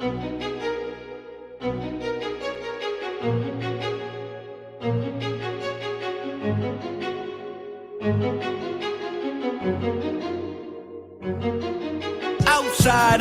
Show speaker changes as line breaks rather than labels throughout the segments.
Outside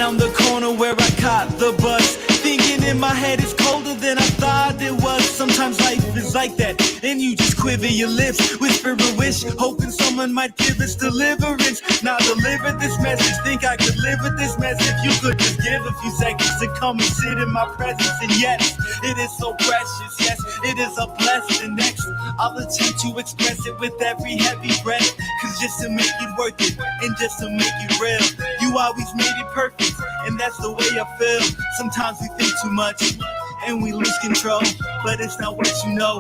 on the corner where I caught the bus, thinking in my head it's colder than I thought it was. Sometimes life is like that, and you just quiver your lips, whisper a wish, hoping someone might give us deliverance. Now deliver this message, think I could live with this mess if you could just give a few seconds to come and sit in my presence. And yes, it is so precious, yes, it is a blessing. Next, I'll attempt to express it with every heavy breath, cause just to make it worth it, and just to make it real, you always made it perfect, and that's the way I feel. Sometimes we think too much, and we lose control, but it's not what you know,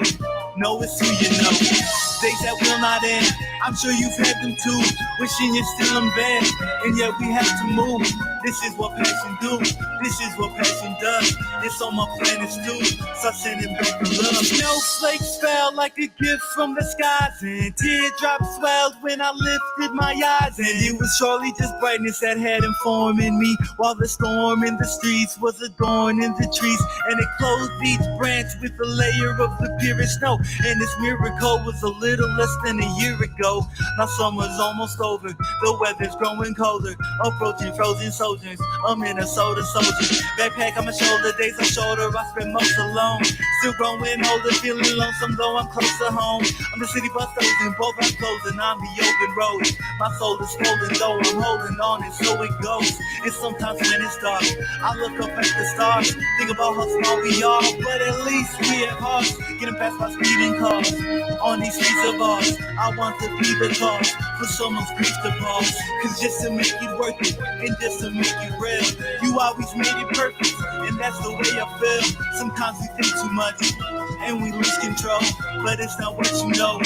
no, it's who you know. Days that will not end, I'm sure you've had them too, wishing you're still in bed, and yet we have to move. This is what passion do, this is what passion does. It's on my planets too, so sending back the love. Snowflakes fell like a gift from the skies, and teardrops swelled when I lifted my eyes. And it was surely just brightness that had informed in me, while the storm in the streets was adorning the trees, and it clothed each branch with a layer of the purest snow. And this miracle was a little less than a year ago. Now summer's almost over, the weather's growing colder, approaching frozen soldiers, a Minnesota soldier. Backpack on my shoulder, days are shorter, I spend most alone. Still growing older, feeling lonesome though I'm close to home. I'm the city bus station, both are closing, I'm the open road. My soul is swollen though I'm holding on, and so it goes. And sometimes when it's dark, I look up at the stars, think about how small we are, but at least we have hearts, getting past my speeding cars. On these streets of ours, I want to be the cause for someone's grief to pause. Cause just to make it worth it, and just to make it real, you always made it perfect, and that's the way I feel. Sometimes we think too much, and we lose control, but it's not what you know,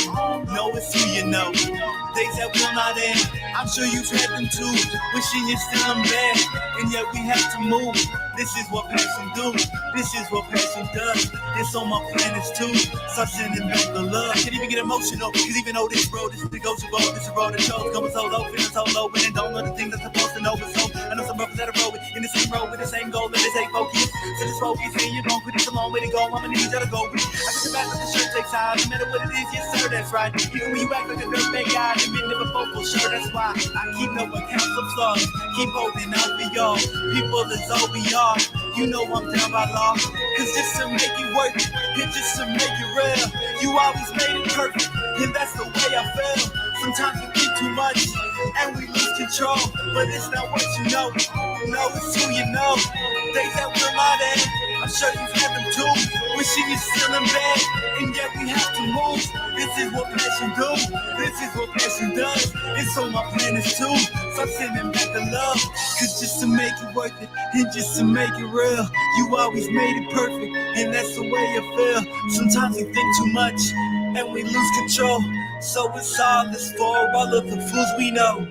no, it's who you know. Days that will not end, I'm sure you've had them too, wishing you're still in bed, and yet we have to move. This is what passion do, this is what passion does. It's on my planets too, so sending back the love. I can't even get emotional, cause even though this road is negotiable, this is a road that chose, going so low, feeling so low, and don't know the things I'm supposed to know. But so I know some brothers that are rolling in the same road with the same goal, and they say focus. So this focus, and you're gon' quit, it's a long way to go, I'ma need y'all to go with it. I get the back of the shirt takes time, no matter what it is, yes sir, that's right. Even when you act like a dirtbag guy, and been never vocal, sure, that's why I keep no accounts of flaws, keep holding out for y'all. People is all we are, you know I'm down by law. Cause just to make it work, and just to make it real, you always made it perfect, and that's the way I feel. Sometimes we think too much, and we lose control, but it's not what you know, no, it's who you know. Days that will not end, I'm sure you've had them too, wishing you're still in bed, and yet we have to move. This is what passion do, this is what passion does. It's on my planets too, so sending back the love. Cause just to make it worth it, and just to make it real, you always made it perfect, and that's the way I feel. Sometimes we think too much, and we lose control, so it's all this for all of the fools we know.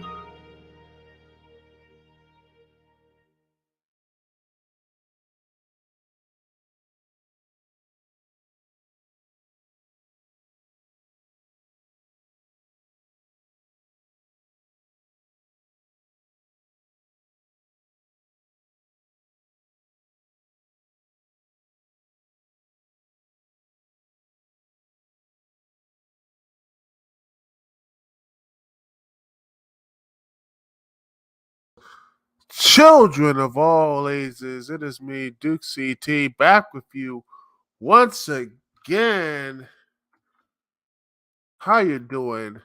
Children of all ages, it is me, Dukect, back with you once again. How you doing?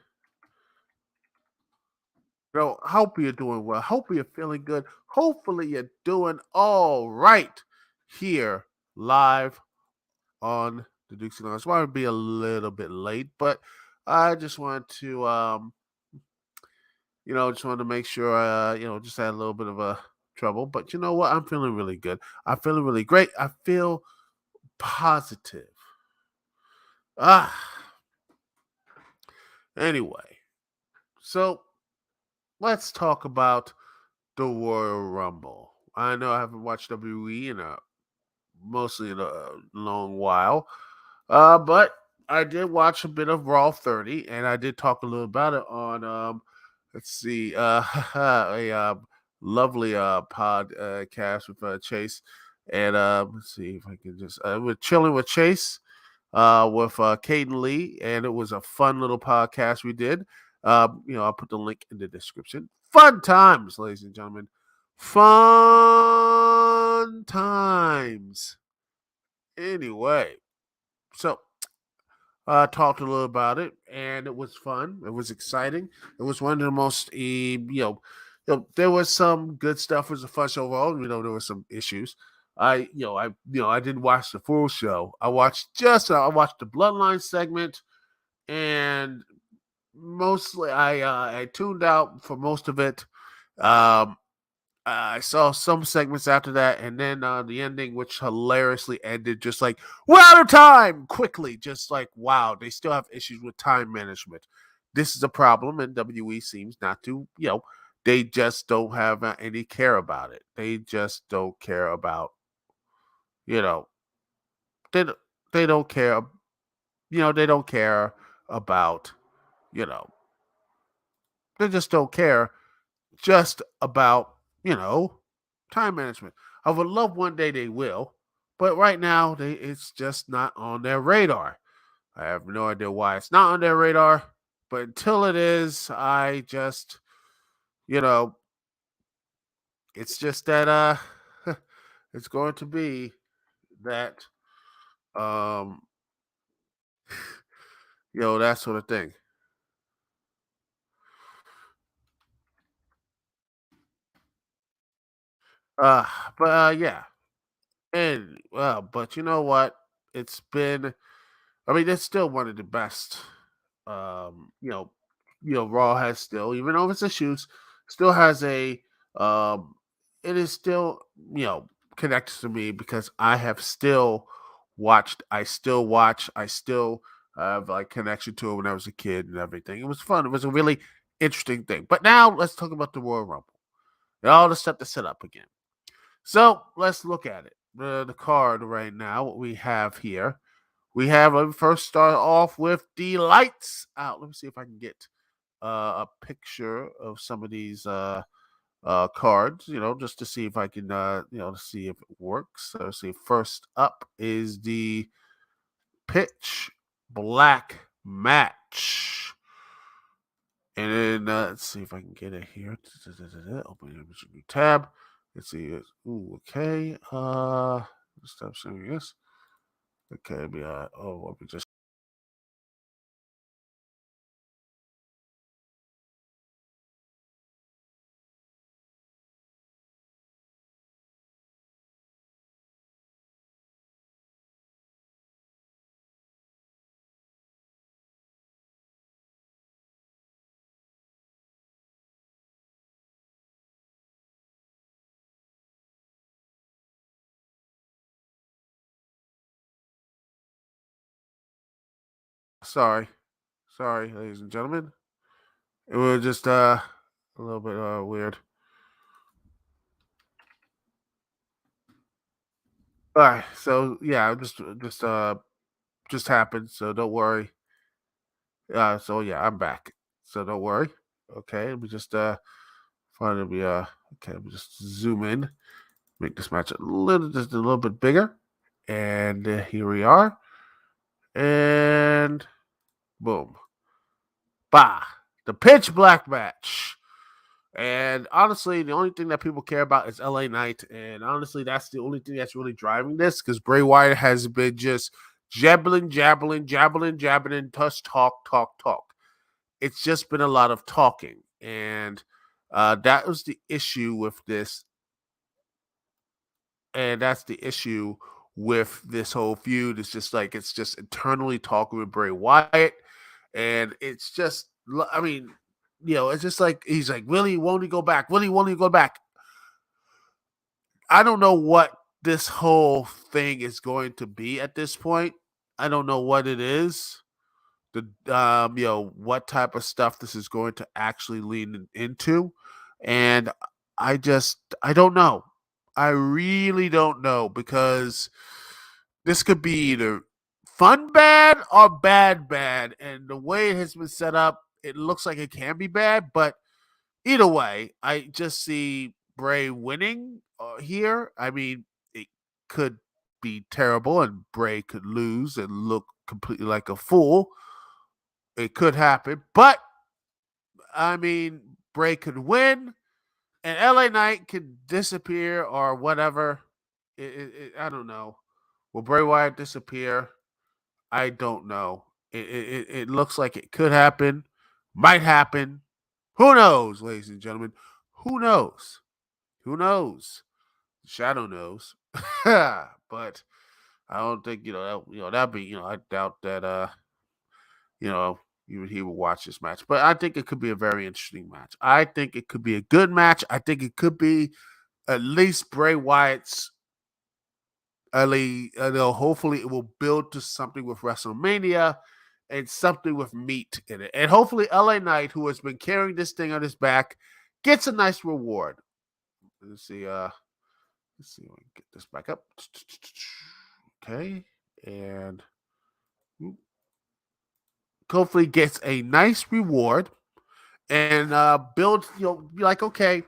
Hope you're doing well. Hope you're feeling good. Hopefully you're doing all right here live on the Dukes Lounge. I want to be a little bit late, but I just want to just wanted to make sure just had a little bit of a trouble. But you know what? I'm feeling really good. I'm feeling really great. I feel positive. Ah, anyway, so let's talk about the Royal Rumble. I know I haven't watched WWE in mostly in a long while, but I did watch a bit of Raw 30, and I did talk a little about it on let's see, a lovely podcast with Chase And let's see if I can just we're chilling with Chase, with Caden Lee, and it was a fun little podcast we did. I'll put the link in the description. Fun times, ladies and gentlemen. Fun times. Anyway, so talked a little about it, and it was fun. It was exciting. It was one of the most, there was some good stuff. It was a fun show overall. There were some issues. I didn't watch the full show. I watched the Bloodline segment, and mostly I tuned out for most of it. Um, I saw some segments after that, and then the ending, which hilariously ended just like, we're out of time quickly. Just like, wow, they still have issues with time management. This is a problem, and WWE seems not to, they just don't have any care about it. They just don't care about, you know, they, they don't care, they don't care about, you know, they just don't care just about, time management. I would love one day they will, but right now it's just not on their radar. I have no idea why it's not on their radar, but until it is, I just, you know, it's just that it's going to be that um that sort of thing. Uh but yeah. And but you know what? It's been I mean, it's still one of the best. Um, you know, Raw has still, even though it's issues, still has a. Um, it is still, connects to me because I have still watched. I still watch. I still have like connection to it when I was a kid and everything. It was fun. It was a really interesting thing. But now let's talk about the Royal Rumble. All the stuff to set up again. So let's look at it. The card right now. What we have here let me first start off with the lights out. Let me see if I can get a picture of some of these cards, just to see if I can, to see if it works. So, see, first up is the pitch black match. And then let's see if I can get it here. Open a new tab. Let's see. Ooh, okay. Stop sharing this. Okay, let me just. Sorry. Sorry, ladies and gentlemen. It was just a little bit weird. All right, so yeah, just happened. So don't worry. So yeah, I'm back. So don't worry. Okay, let me just find it. Okay. Let me just zoom in, make this match just a little bit bigger, and here we are. And boom, bah, the pitch black match. And honestly, the only thing that people care about is LA Knight. And honestly, that's the only thing that's really driving this because Bray Wyatt has been just jabbling, just talk. It's just been a lot of talking. And that was the issue with this. And that's the issue with this whole feud. It's just internally talking with Bray Wyatt. And it's just, I mean, it's just like he's like, Willie, won't he go back? Willie, won't he go back? I don't know what this whole thing is going to be at this point. I don't know what it is. What type of stuff this is going to actually lean into. And I don't know. I really don't know because this could be either fun bad or bad. And the way it has been set up, it looks like it can be bad, but either way, I just see Bray winning here. I mean, could be terrible and Bray could lose and look completely like a fool. It could happen, but I mean, Bray could win and LA Knight could disappear or whatever. I don't know. Will Bray Wyatt disappear? I don't know. It looks like it could happen, might happen. Who knows, ladies and gentlemen? Who knows? Who knows? Shadow knows. But I don't think that'd be I doubt that you know even he will watch this match. But I think it could be a very interesting match. I think it could be a good match. I think it could be at least Bray Wyatt's hopefully it will build to something with WrestleMania and something with meat in it. And hopefully LA Knight, who has been carrying this thing on his back, gets a nice reward. Let's see if I can get this back up. Okay. And hopefully gets a nice reward and build, be like, okay,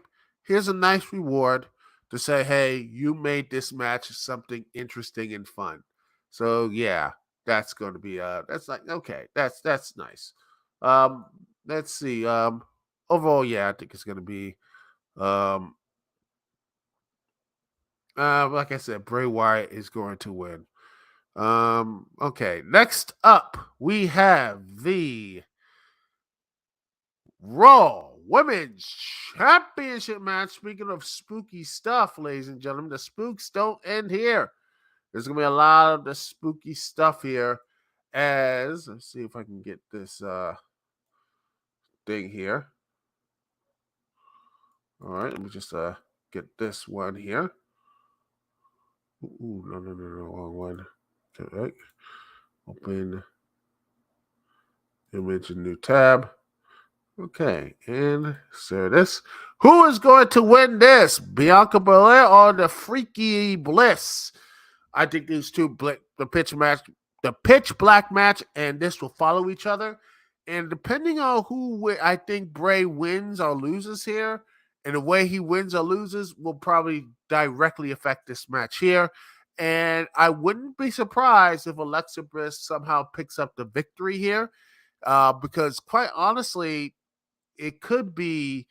here's a nice reward to say, hey, you made this match something interesting and fun. So yeah, that's going to be that's like okay, that's nice. Um, let's see. Overall, yeah, I think it's going to be um, like I said, Bray Wyatt is going to win. Okay, next up we have the Raw Women's Championship match. Speaking of spooky stuff, ladies and gentlemen, the spooks don't end here. There's gonna be a lot of the spooky stuff here. As let's see if I can get this thing here. All right, let me just get this one here. Ooh, no, wrong one. Okay, open image and new tab. Okay, and so this. Who is going to win this? Bianca Belair or the Freaky Bliss? I think these two, the pitch black match, and this will follow each other. And depending on I think Bray wins or loses here, and the way he wins or loses will probably directly affect this match here. And I wouldn't be surprised if Alexa Bliss somehow picks up the victory here, because quite honestly, it could be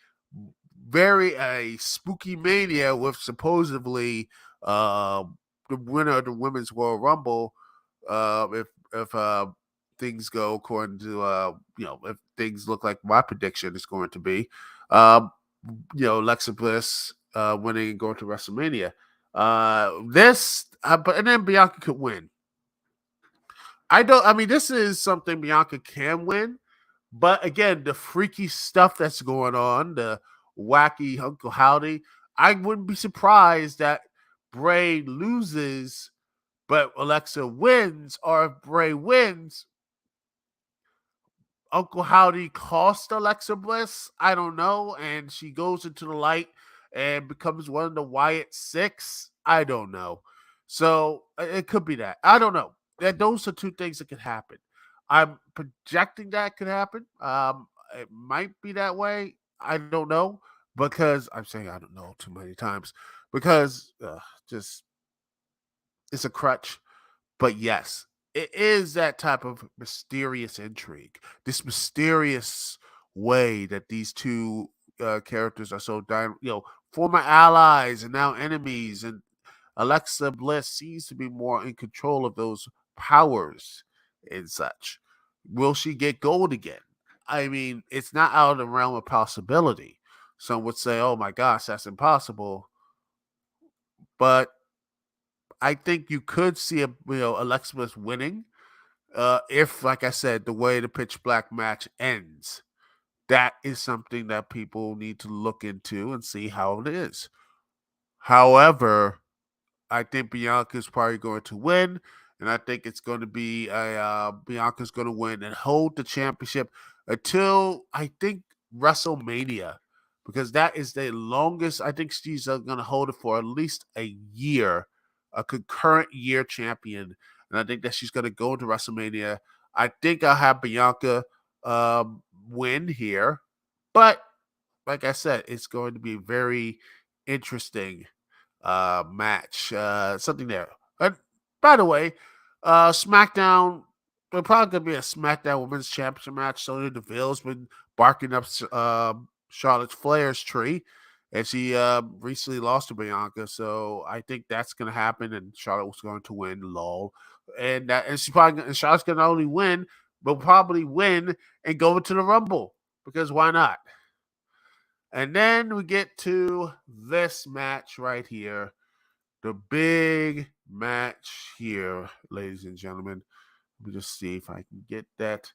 very a spooky mania with supposedly the winner of the women's Royal Rumble. If things go according to if things look like my prediction is going to be, Alexa Bliss winning and going to WrestleMania. But and then Bianca could win. I mean, this is something Bianca can win. But again, the freaky stuff that's going on, the wacky Uncle Howdy, I wouldn't be surprised that Bray loses, but Alexa wins, or if Bray wins, Uncle Howdy cost Alexa Bliss. I don't know. And she goes into the light and becomes one of the Wyatt Six. I don't know. So it could be that. I don't know. Those are two things that could happen. I'm projecting that could happen. It might be that way. I don't know because I'm saying I don't know too many times because just it's a crutch. But yes, it is that type of mysterious intrigue, this mysterious way that these two characters are so former allies and now enemies, and Alexa Bliss seems to be more in control of those powers and such. Will she get gold again? I mean, it's not out of the realm of possibility. Some would say, "Oh my gosh, that's impossible," but I think you could see Alexa Bliss winning if, like I said, the way the pitch black match ends. That is something that people need to look into and see how it is. However, I think Bianca's probably going to win, and I think it's going to be Bianca's going to win and hold the championship until I think WrestleMania, because that is the longest. I think she's going to hold it for at least a year, a concurrent year champion, and I think that she's going to go into WrestleMania. I think I'll have Bianca win here, but like I said, it's going to be very interesting match. Something there. By the way, SmackDown. There'll probably gonna be a SmackDown Women's Championship match. Sonya Deville's been barking up Charlotte Flair's tree, and she recently lost to Bianca. So I think that's gonna happen, and Charlotte was going to win. Lol, and Charlotte's gonna not only win, but probably win and go into the Rumble because why not? And then we get to this match right here. The big match here, ladies and gentlemen. Let me just see if I can get that.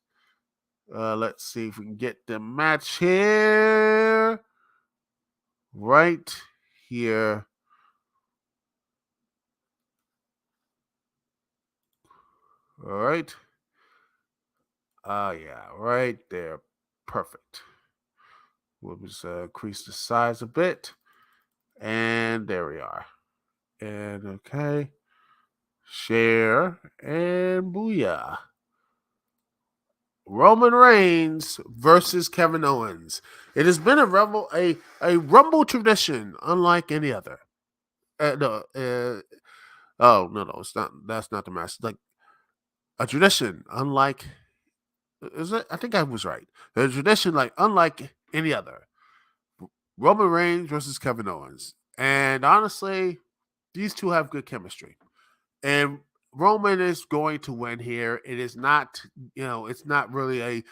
Let's see if we can get the match here. Right here. All right. Yeah, right there. Perfect. We'll just increase the size a bit. And there we are. And okay. Share and booyah. Roman Reigns versus Kevin Owens. It has been a rumble tradition unlike any other. No, oh no, it's not. That's not the match. Like a tradition unlike. Is it? I think I was right. A tradition like unlike any other. Roman Reigns versus Kevin Owens, and honestly, these two have good chemistry. And Roman is going to win here. It is not, it's not really like,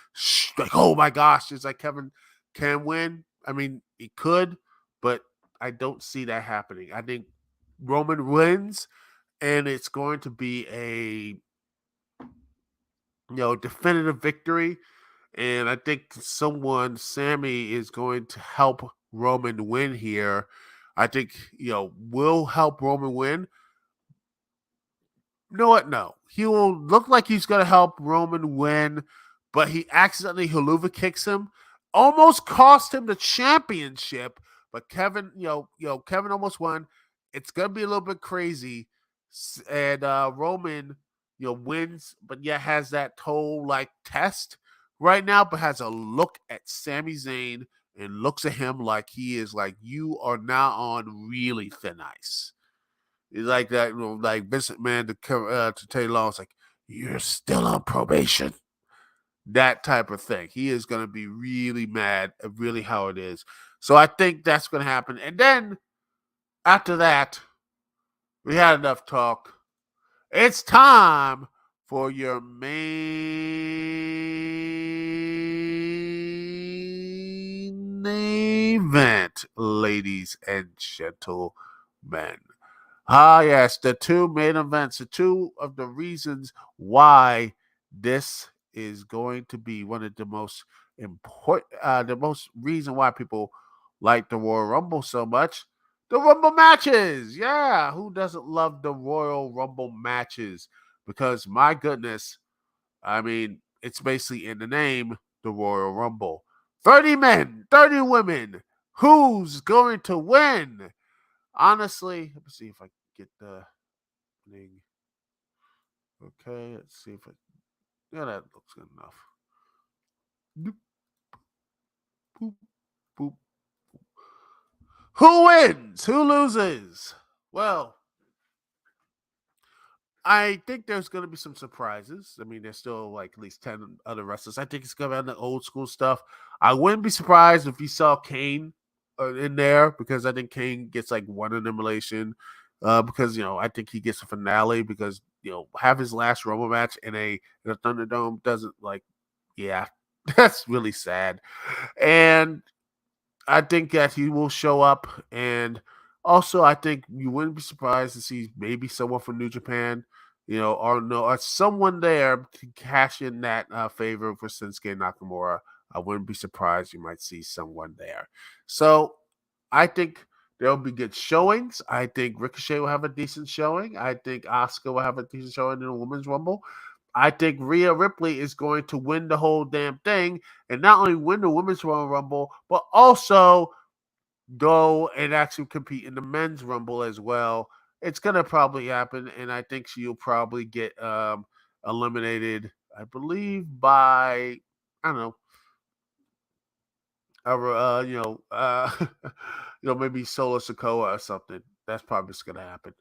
oh my gosh, it's like Kevin can win. I mean, he could, but I don't see that happening. I think Roman wins, and it's going to be a definitive victory. And I think Sammy, is going to help Roman win here. I think will help Roman win. You know what? No. He will look like he's going to help Roman win, but he accidentally haluva kicks him. Almost cost him the championship, but Kevin, Kevin almost won. It's going to be a little bit crazy. And Roman, wins, but yet has that whole test right now, but has a look at Sami Zayn and looks at him like he is like, you are now on really thin ice. It's like that, like Vincent Man to Taylor Long. It's like, you're still on probation. That type of thing. He is going to be really mad at really how it is. So I think that's going to happen. And then after that, we had enough talk. It's time for your main event, ladies and gentlemen. Yes, the two main events, the two of the reasons why this is going to be one of the most important, the most reason why people like the Royal Rumble so much. The Rumble matches. Yeah, who doesn't love the Royal Rumble matches? Because my goodness, I mean, it's basically in the name, the Royal Rumble. 30 men, 30 women. Who's going to win? Honestly, let me see if I can get the thing. Okay, let's see if it. Yeah, that looks good enough. Boop, boop, boop. Who wins? Who loses? Well, I think there's going to be some surprises. I mean, there's still like at least 10 other wrestlers. I think it's going to be on the old school stuff. I wouldn't be surprised if you saw Kane in there because I think Kane gets like one elimination. Because I think he gets a finale because have his last Rumble match in a Thunderdome doesn't yeah, that's really sad. And I think that he will show up, and also I think you wouldn't be surprised to see maybe someone from New Japan, or someone there to cash in that favor for Shinsuke Nakamura. I wouldn't be surprised you might see someone there. So I think there'll be good showings. I think Ricochet will have a decent showing. I think Asuka will have a decent showing in the Women's Rumble. I think Rhea Ripley is going to win the whole damn thing and not only win the Women's Royal Rumble, but also go and actually compete in the Men's Rumble as well. It's going to probably happen, and I think she'll probably get eliminated, I believe, by, I don't know, maybe Solo Sokoa or something. That's probably what's gonna happen.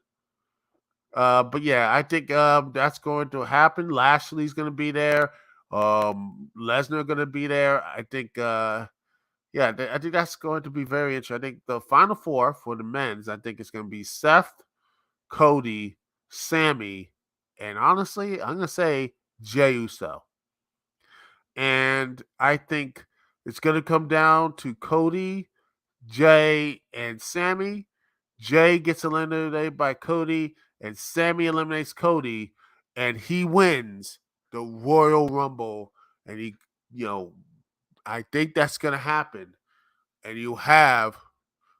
But yeah, I think that's going to happen. Lashley's gonna be there. Lesnar gonna be there. I think yeah, I think that's going to be very interesting. I think the final four for the men's, I think it's gonna be Seth, Cody, Sammy, and honestly, I'm gonna say Jey Uso. And I think it's gonna come down to Cody, Jay, and Sammy. Jay gets eliminated by Cody, and Sammy eliminates Cody, and he wins the Royal Rumble. And you know, I think that's gonna happen. And you have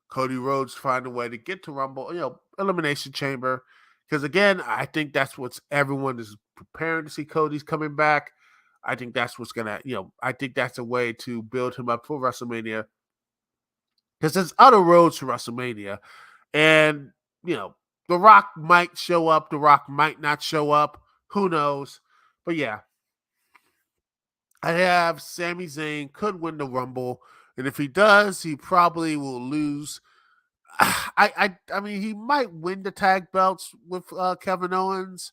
Cody Rhodes find a way to get to Rumble, Elimination Chamber. Because again, I think that's what's everyone is preparing to see Cody's coming back. I think that's what's gonna, I think that's a way to build him up for WrestleMania. Because there's other roads to WrestleMania. And, The Rock might show up, The Rock might not show up. Who knows? But yeah, I have Sami Zayn could win the Rumble. And if he does, he probably will lose. I mean, he might win the tag belts with Kevin Owens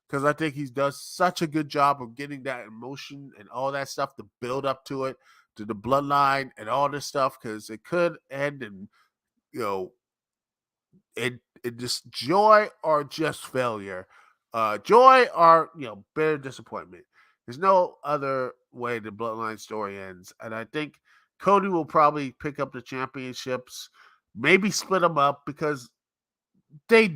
because I think he does such a good job of getting that emotion and all that stuff to build up to it, to the bloodline and all this stuff. Because it could end in, you know, it just joy or just failure, joy or bitter disappointment. There's no other way the bloodline story ends, and I think Cody will probably pick up the championships, maybe split them up because I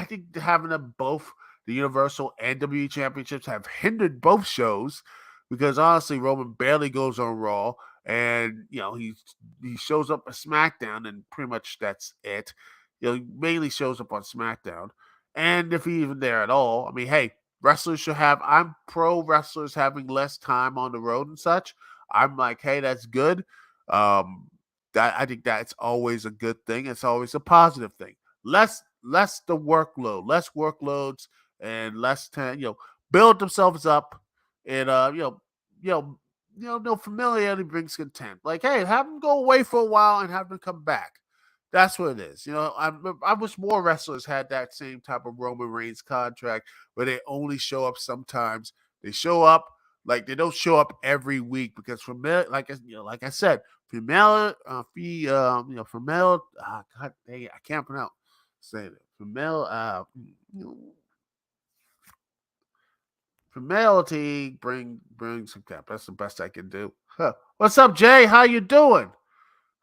think having them both, the Universal and WWE championships, have hindered both shows because honestly, Roman barely goes on Raw, and he shows up at SmackDown, and pretty much that's it. He mainly shows up on SmackDown, and if he's even there at all, I mean, hey, wrestlers should have. I'm pro wrestlers having less time on the road and such. I'm like, hey, that's good. I think that's always a good thing. It's always a positive thing. Less the workload, less workloads, and less time. Build themselves up, and no familiarity brings contempt. Like, hey, have them go away for a while and have them come back. That's what it is. I wish more wrestlers had that same type of Roman Reigns contract where they only show up sometimes. They show up, like they don't show up every week because like I said, female, female. God dang it, I can't pronounce saying it. Female, formality brings some cap. That's the best I can do. Huh. What's up, Jay? How you doing?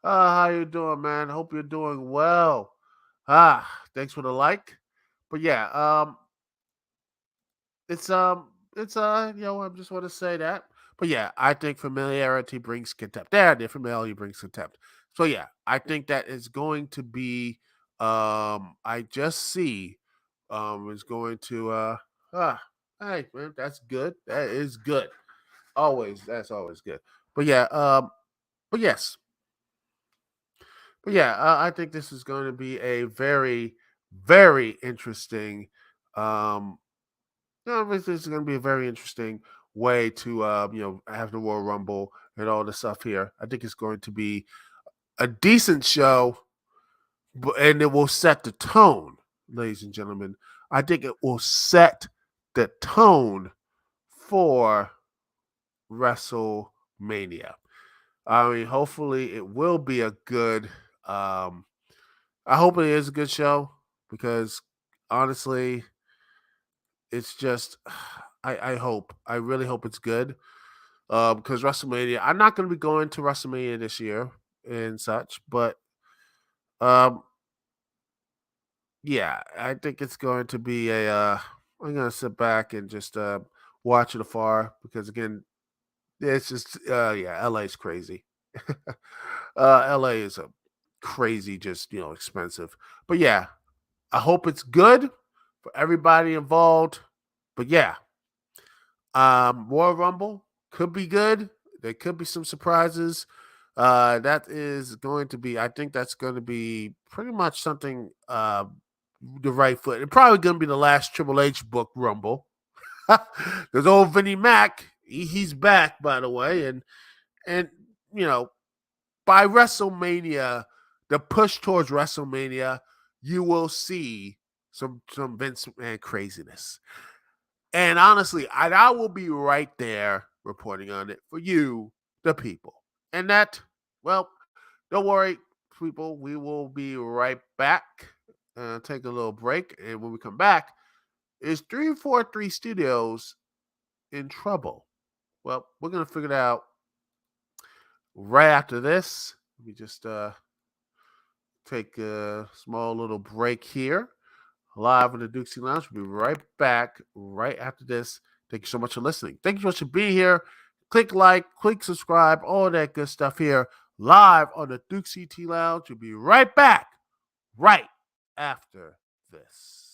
How you doing, man? Hope you're doing well. Thanks for the like. But yeah, I just want to say that. But yeah, I think familiarity brings contempt. The familiarity brings contempt. So yeah, I think that is going to be I just see is going to hey man, that's good. That is good. That's always good. But yeah, but yes. But yeah, I think this is going to be a very, very interesting this is going to be a very interesting way to have the Royal Rumble and all the stuff here. I think it's going to be a decent show, and it will set the tone, ladies and gentlemen. I think it will set the tone for WrestleMania. I mean, hopefully, it will be a good. I hope it is a good show because honestly, it's just I really hope it's good. Because WrestleMania, I'm not going to be going to WrestleMania this year and such, but um, yeah, I think it's going to be a. I'm going to sit back and just watch it afar because again, it's just yeah, LA is crazy. LA is a crazy, just expensive. But yeah, I hope it's good for everybody involved. But yeah, Royal Rumble could be good. There could be some surprises. That is going to be, I think that's going to be pretty much something the right foot. It's probably going to be the last Triple H book Rumble. Because old Vinnie Mac, he's back, by the way. And by WrestleMania, the push towards WrestleMania, you will see some Vince McMahon craziness. And honestly, I will be right there reporting on it for you, the people. And that, well, don't worry, people. We will be right back. Take a little break. And when we come back, is 343 Studios in trouble? Well, we're going to figure it out right after this. Let me just take a small little break here. Live in the Dukect Lounge. We'll be right back right after this. Thank you so much for listening. Thank you so much for being here. Click like, click subscribe, all that good stuff here. Live on the Dukect Lounge. We'll be right back right after this.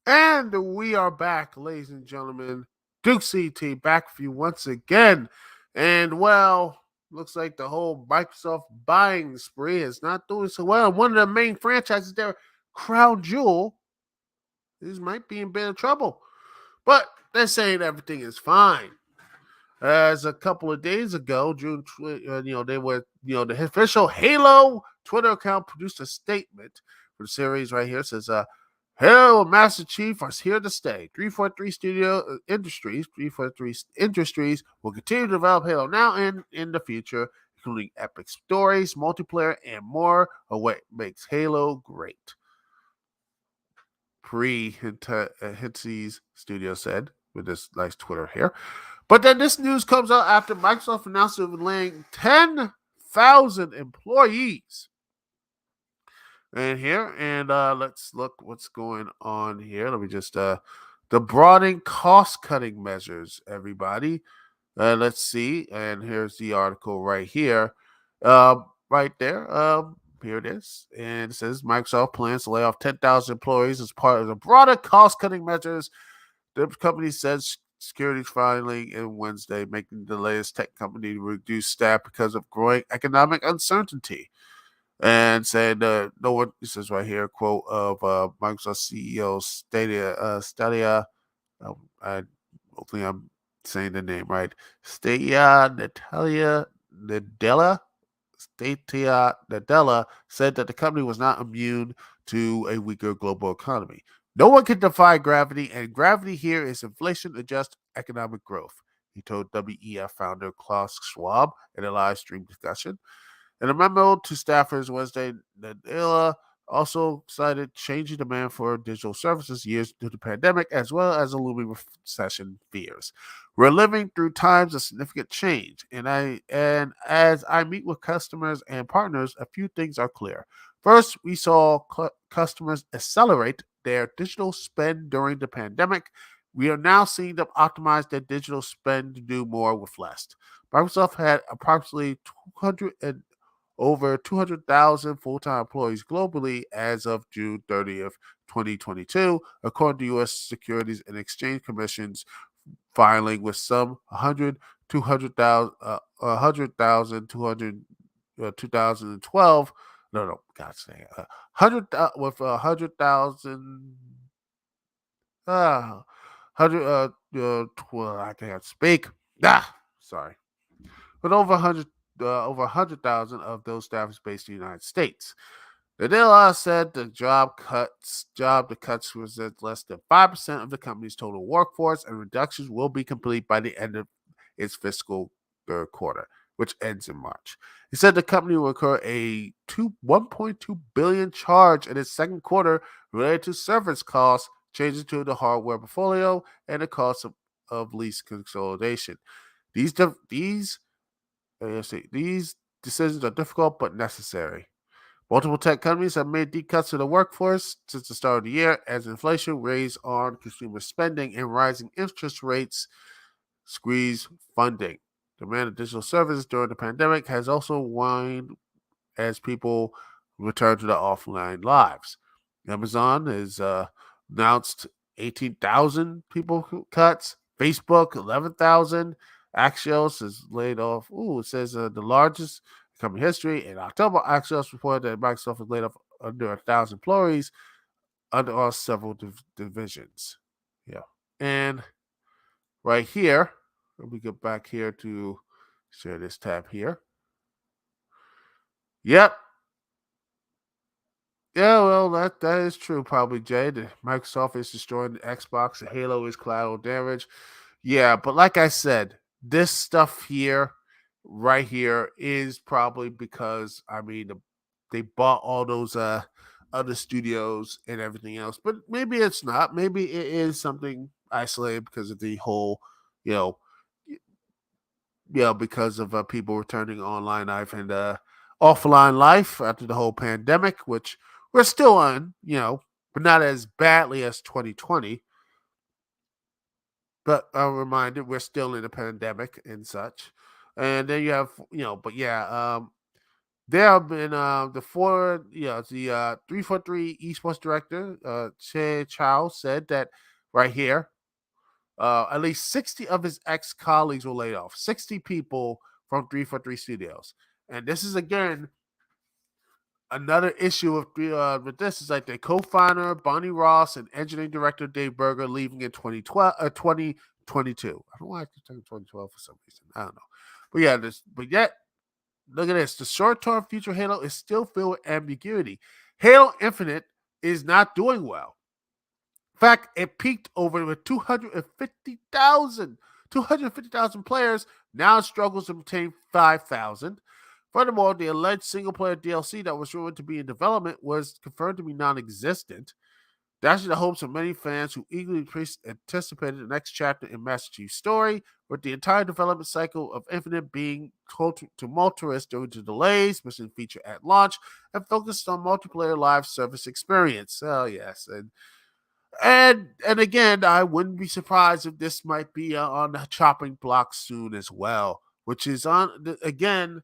And we are back, ladies and gentlemen. Dukect back for you once again. And well, looks like the whole Microsoft buying spree is not doing so well. One of the main franchises there, Crown Jewel, might be in a bit of trouble. But they're saying everything is fine. As a couple of days ago, they were, the official Halo Twitter account produced a statement for the series right here. It says, Halo Master Chief is here to stay. 343 343 Industries will continue to develop Halo now and in the future, including epic stories, multiplayer, and more of what makes Halo great. Pre-Hintsies Studio said with this nice Twitter here. But then this news comes out after Microsoft announced it would laying 10,000 employees. And let's look what's going on here. Let me just the broadening cost-cutting measures, everybody. Let's see. And here's the article right here. Right there. Here it is. And it says Microsoft plans to lay off 10,000 employees as part of the broader cost-cutting measures. The company says securities filing on Wednesday, making the latest tech company to reduce staff because of growing economic uncertainty. And said, no one, this is right here, a quote of Microsoft CEO Stadia, I don't think I'm saying the name right, Stadia Nadella said that the company was not immune to a weaker global economy. No one can defy gravity, and gravity here is inflation-adjusted economic growth, he told WEF founder Klaus Schwab in a live stream discussion. In a memo to staffers Wednesday, Nadella also cited changing demand for digital services years due to the pandemic, as well as a looming recession fears. We're living through times of significant change, and as I meet with customers and partners, a few things are clear. First, we saw customers accelerate their digital spend during the pandemic, We are now seeing them optimize their digital spend to do more with less. Microsoft had approximately 200 and over 200,000 full-time employees globally as of June 30th, 2022, according to U.S. Securities and Exchange Commission's filing, with some 100, 200,000, 100,000, 2012. No, God's sake, 100 with 100,000. 100, I can't speak. Sorry. But over 100,000 of those staff is based in the United States. The deal said the cuts was at less than 5% of the company's total workforce, and reductions will be complete by the end of its fiscal third quarter, which ends in March. He said the company will incur a 1.2 billion charge in its second quarter related to severance costs, changes to the hardware portfolio, and the cost of lease consolidation. These decisions are difficult but necessary. Multiple tech companies have made deep cuts to the workforce since the start of the year as inflation weighs on consumer spending and rising interest rates squeeze funding. Demand of digital services during the pandemic has also waned as people return to their offline lives. Amazon has announced 18,000 people cuts. Facebook 11,000. Axios has laid off. It says the largest company history. In October, Axios reported that Microsoft has laid off under 1,000 employees under several divisions. Yeah, and right here, let me get back here to share this tab here. Yep, yeah, well, that is true, probably, Jay. The Microsoft is destroying the Xbox. The Halo is collateral damage. Yeah, but like I said, this stuff here, right here, is probably because they bought all those other studios and everything else. But maybe it's not. Maybe it is something isolated because of the whole, you know, because of people returning online life and offline life after the whole pandemic, which we're still on, but not as badly as 2020. But I'm reminded we're still in a pandemic and such. And then you have, but yeah, there have been the 343 esports director, Che Chow, said that right here, at least 60 of his ex colleagues were laid off. 60 people from 343 Studios. And this is, again, another issue with this is like the co-founder, Bonnie Ross, and engineering director Dave Berger leaving in 2022. I don't know why I keep saying 2012 for some reason. I don't know. But yet, look at this. The short-term future Halo is still filled with ambiguity. Halo Infinite is not doing well. In fact, it peaked over with 250,000 players. Now it struggles to obtain 5,000. Furthermore, the alleged single-player DLC that was rumored to be in development was confirmed to be non-existent, dashing the hopes of many fans who eagerly anticipated the next chapter in Master Chief's story, with the entire development cycle of Infinite being tumultuous due to delays, missing feature at launch, and focused on multiplayer live service experience. Oh, yes, and again, I wouldn't be surprised if this might be on the chopping block soon as well, which is again,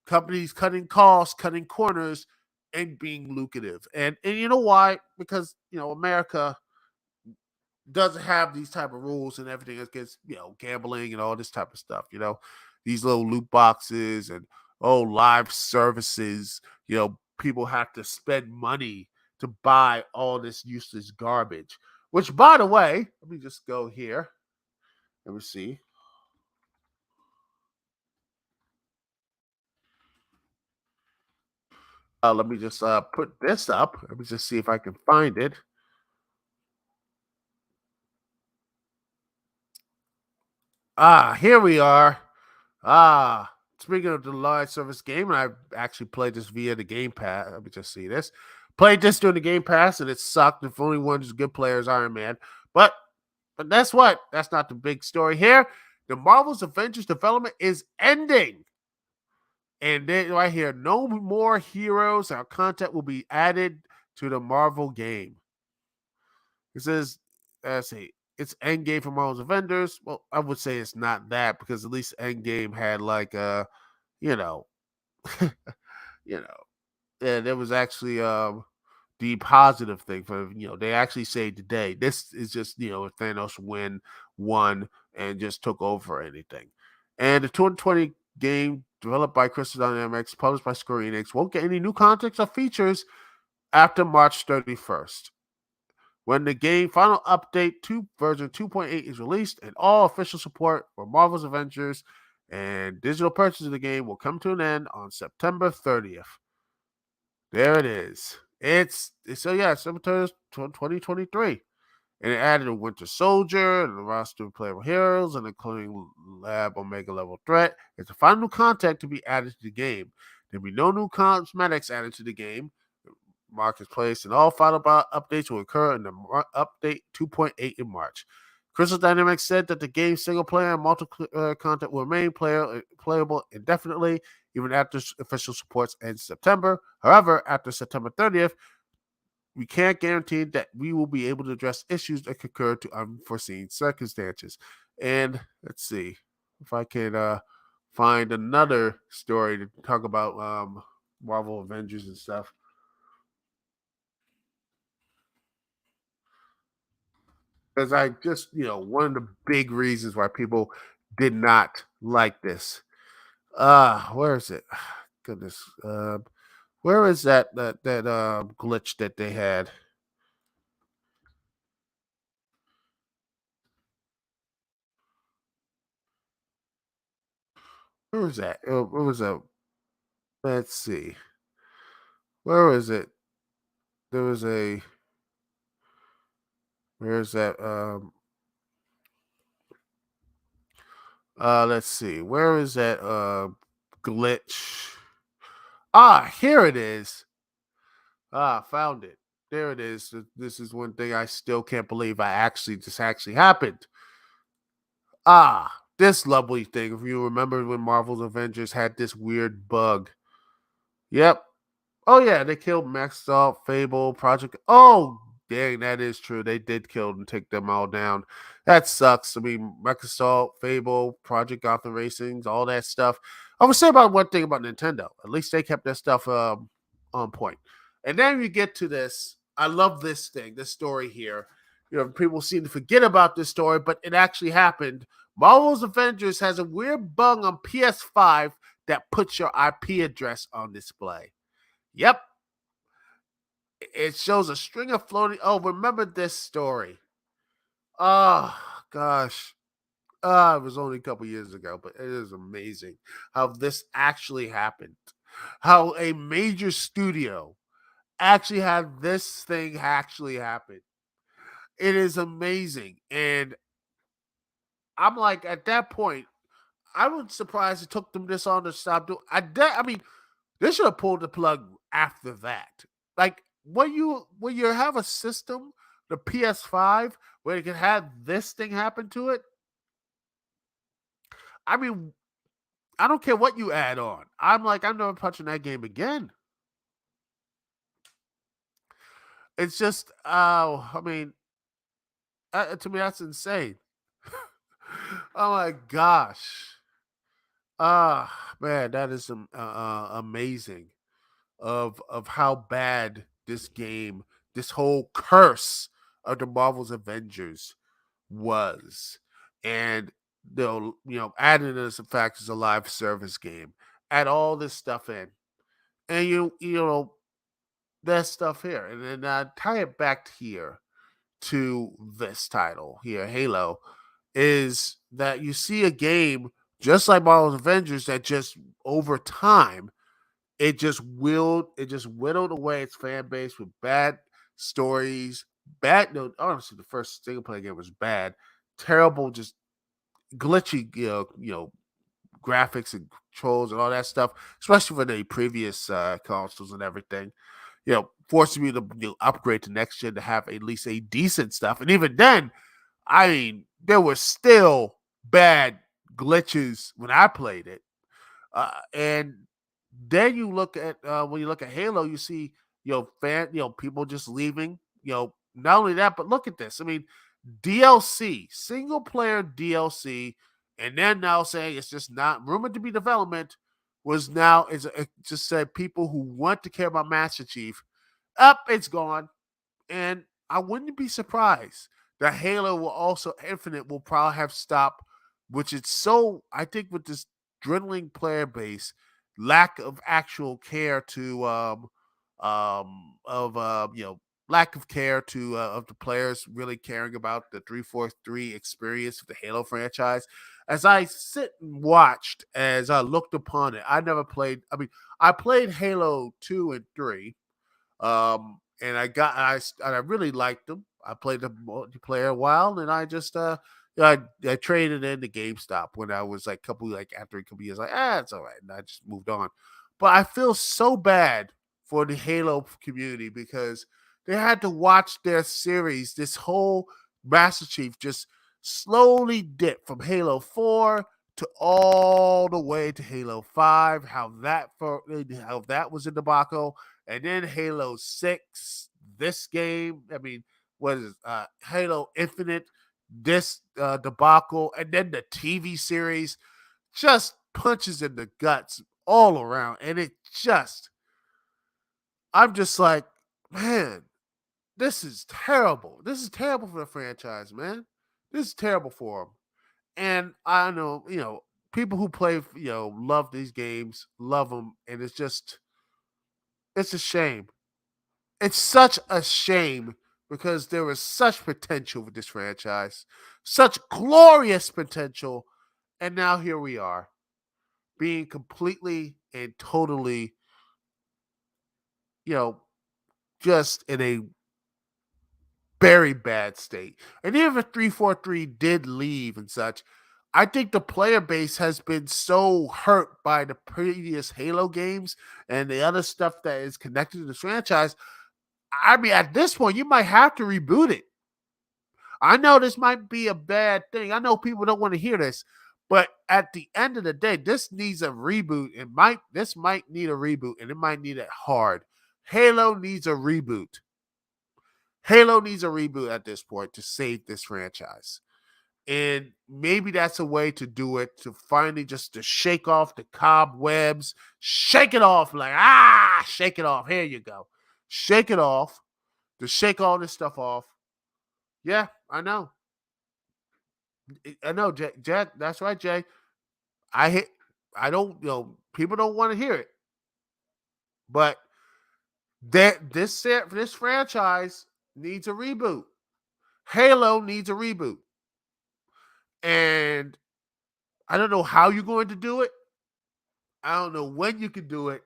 companies cutting costs, cutting corners, and being lucrative. And you know why? Because America doesn't have these type of rules and everything against gambling and all this type of stuff. These little loot boxes and live services. People have to spend money to buy all this useless garbage. Which, by the way, let me just go here. Let me see. Let me just put this up. Let me just see if I can find it. Here we are. Speaking of the live service game, and I actually played this via the Game Pass. Let me just see this. Played this during the Game Pass, and it sucked. The only one who's a good player is Iron Man. But that's what? That's not the big story here. The Marvel's Avengers development is ending. And then right here, no more heroes or content will be added to the Marvel game. It says, let's see. it's Endgame for Marvel's Avengers. Well, I would say it's not that because at least Endgame had like you know, you know, yeah, there was actually the positive thing for they actually say today this is just Thanos won and just took over anything. And the 2020 game developed by Crystal Dynamics, published by Square Enix, won't get any new content or features after March 31st. When the game final update 2 version 2.8 is released, and all official support for Marvel's Avengers and digital purchase of the game will come to an end on September 30th. There it is. It's so yeah, September 2023. And it added a Winter Soldier and a roster of playable heroes, and including Lab Omega level threat. It's the final new content to be added to the game. There'll be no new cosmetics added to the game. Marketplace and all final updates will occur in the update 2.8 in March. Crystal Dynamics said that the game's single player and multiplayer content will remain playable indefinitely, even after official supports end September. However, after September 30th, we can't guarantee that we will be able to address issues that could occur to unforeseen circumstances. And let's see if I can find another story to talk about Marvel Avengers and stuff. Because I just, one of the big reasons why people did not like this. Where is it? Goodness. Where is that glitch that they had? Where was that? It was a. Let's see. Where is it? There was a. Where's that? Let's see. Where is that glitch? Here it is. Found it. There it is. This is one thing I still can't believe this actually happened. This lovely thing. If you remember when Marvel's Avengers had this weird bug. Yep. Oh yeah, they killed Maxalt, Fable, Project. Oh, dang, that is true. They did kill and take them all down. That sucks. I mean, Maxalt, Fable, Project Gotham Racings, all that stuff. I would say about one thing about Nintendo. At least they kept their stuff on point. And then you get to this. I love this thing, this story here. People seem to forget about this story, but it actually happened. Marvel's Avengers has a weird bug on PS5 that puts your IP address on display. Yep. It shows a string of floating. Oh, remember this story? Oh, gosh. It was only a couple years ago, but it is amazing how this actually happened. How a major studio actually had this thing actually happen. It is amazing. And I'm like, at that point, I was surprised it took them this long to stop doing. I mean, they should have pulled the plug after that. Like when you have a system, the PS5, where you can have this thing happen to it. I mean, I don't care what you add on. I'm like, I'm never touching that game again. It's just, I mean, to me, that's insane. Oh my gosh. Man, that is amazing of how bad this game, this whole curse of the Marvel's Avengers was. And they'll, adding this in fact is a live service game. Add all this stuff in. And that stuff here. And then tie it back here to this title here, Halo, is that you see a game just like Marvel's Avengers that just over time whittled away its fan base with bad stories. No, honestly, the first single player game was bad, terrible, just glitchy, graphics and controls and all that stuff, especially for the previous consoles and everything. Forcing me to upgrade to next gen to have at least a decent stuff. And even then, I mean, there were still bad glitches when I played it. And then you look at when you look at Halo, you see people just leaving. Not only that, but look at this. I mean, DLC, single player DLC, and then now saying it's just not rumored to be development, was now it just said people who want to care about Master Chief, up, it's gone. And I wouldn't be surprised that Halo will also Infinite will probably have stopped, which is so I think with this dwindling player base, lack of actual care to of lack of care to of the players really caring about the 343 experience of the Halo franchise. As I sit and watched, as I looked upon it, I never played. I mean, I played Halo 2 and 3, and I really liked them. I played the multiplayer a while, and I just I traded in to GameStop when I was like after a couple years, like it's all right, and I just moved on. But I feel so bad for the Halo community because they had to watch their series, this whole Master Chief, just slowly dip from Halo 4 to all the way to Halo 5. How that was a debacle, and then Halo 6, this game. I mean, what is Halo Infinite, this debacle, and then the TV series just punches in the guts all around. And I'm just like, man, this is terrible. This is terrible for the franchise, man. This is terrible for them. And I know, people who play, love these games, love them. And it's a shame. It's such a shame because there was such potential with this franchise, such glorious potential, and now here we are, being completely and totally, you know, just in a very bad state. And even if 343 did leave and such, I think the player base has been so hurt by the previous Halo games and the other stuff that is connected to the franchise. I mean, at this point, you might have to reboot it. I know this might be a bad thing. I know people don't want to hear this, but at the end of the day, this needs a reboot. This might need a reboot, and it might need it hard. Halo needs a reboot. Halo needs a reboot at this point to save this franchise. And maybe that's a way to do it, to finally just to shake off the cobwebs, shake it off, shake it off. Here you go. Shake it off, to shake all this stuff off. Yeah, I know. I know, Jack. That's right, Jay. I hit. I don't. People don't want to hear it, but this franchise needs a reboot. Halo needs a reboot, and I don't know how you're going to do it. I don't know when you can do it,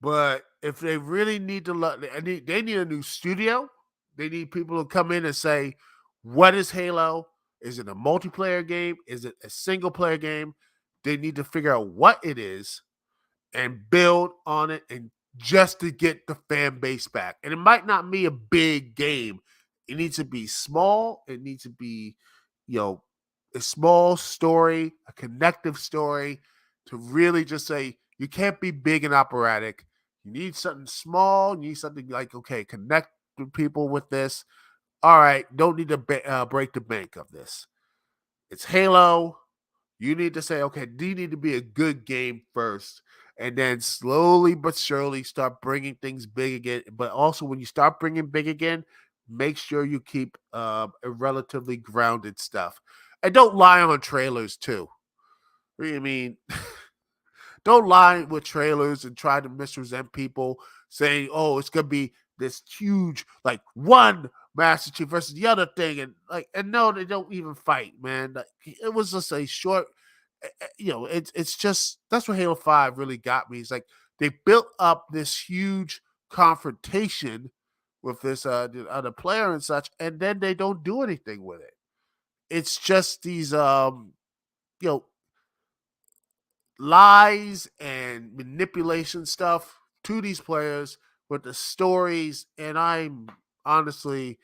but if they really need to, they need a new studio. They need people to come in and say, "What is Halo? Is it a multiplayer game? Is it a single player game?" They need to figure out what it is and build on it, and just to get the fan base back. And it might not be a big game. It needs to be small. It needs to be, a small story, a connective story, to really just say you can't be big and operatic. You need something small. You need something like, okay, connect with people with this. All right, don't need to break the bank of this. It's Halo. You need to say, okay, do you need to be a good game first? And then slowly but surely start bringing things big again. But also, when you start bringing big again, make sure you keep a relatively grounded stuff. And don't lie on trailers, too. I mean, don't lie with trailers and try to misrepresent people saying, oh, it's going to be this huge, like, one Master Chief versus the other thing. And no, they don't even fight, man. Like, it was just a short, it's just, that's what Halo 5 really got me. It's like they built up this huge confrontation with this the other player and such, and then they don't do anything with it. It's just these you know lies and manipulation stuff to these players with the stories. And I'm honestly,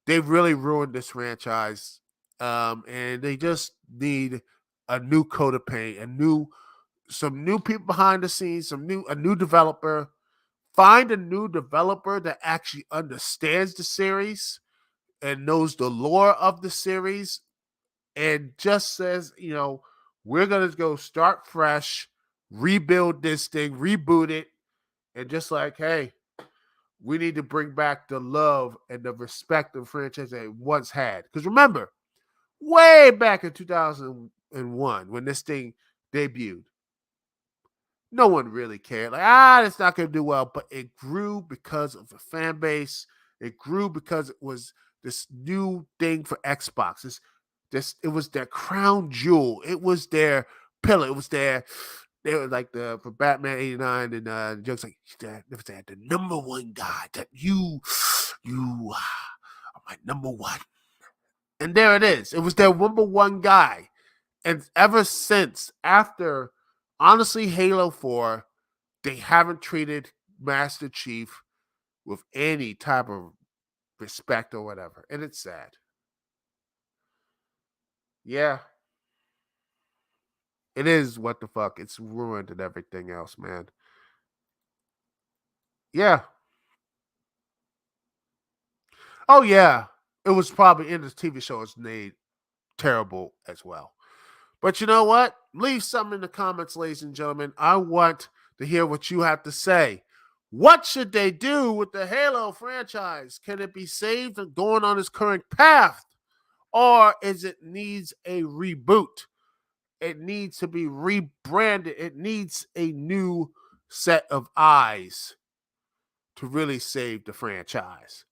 they've really ruined this franchise. And they just need a new coat of paint, some new people behind the scenes, a new developer. Find a new developer that actually understands the series, and knows the lore of the series and just says, we're going to go start fresh, rebuild this thing, reboot it, and just like, hey, we need to bring back the love and the respect of the franchise that it once had. Because remember, way back in 2001, when this thing debuted, no one really cared. Like, it's not going to do well. But it grew because of the fan base. It grew because it was this new thing for Xbox. It was their crown jewel. It was their pillar. It was they were like for Batman 89 and jokes like it was the number one guy that you are my number one. And there it is. It was their number one guy. And ever since, after, honestly, Halo 4, they haven't treated Master Chief with any type of respect or whatever. And it's sad. Yeah. It is what the fuck. It's ruined and everything else, man. Yeah. Oh, yeah. It was probably in the TV show. It's made terrible as well. But you know what? Leave something in the comments, ladies and gentlemen. I want to hear what you have to say. What should they do with the Halo franchise? Can it be saved and going on its current path? Or is it needs a reboot? It needs to be rebranded. It needs a new set of eyes to really save the franchise.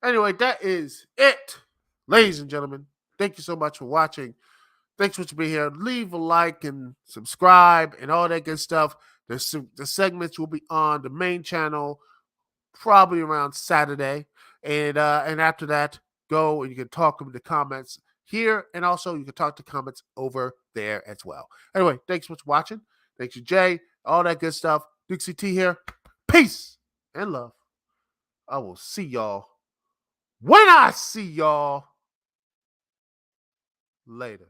Anyway, that is it. Ladies and gentlemen, thank you so much for watching. Thanks for being here. Leave a like and subscribe and all that good stuff. The segments will be on the main channel probably around Saturday. And after that, go and you can talk in the comments here. And also you can talk to comments over there as well. Anyway, thanks so much for watching. Thanks to Jay, all that good stuff. Dukect here. Peace and love. I will see y'all when I see y'all later.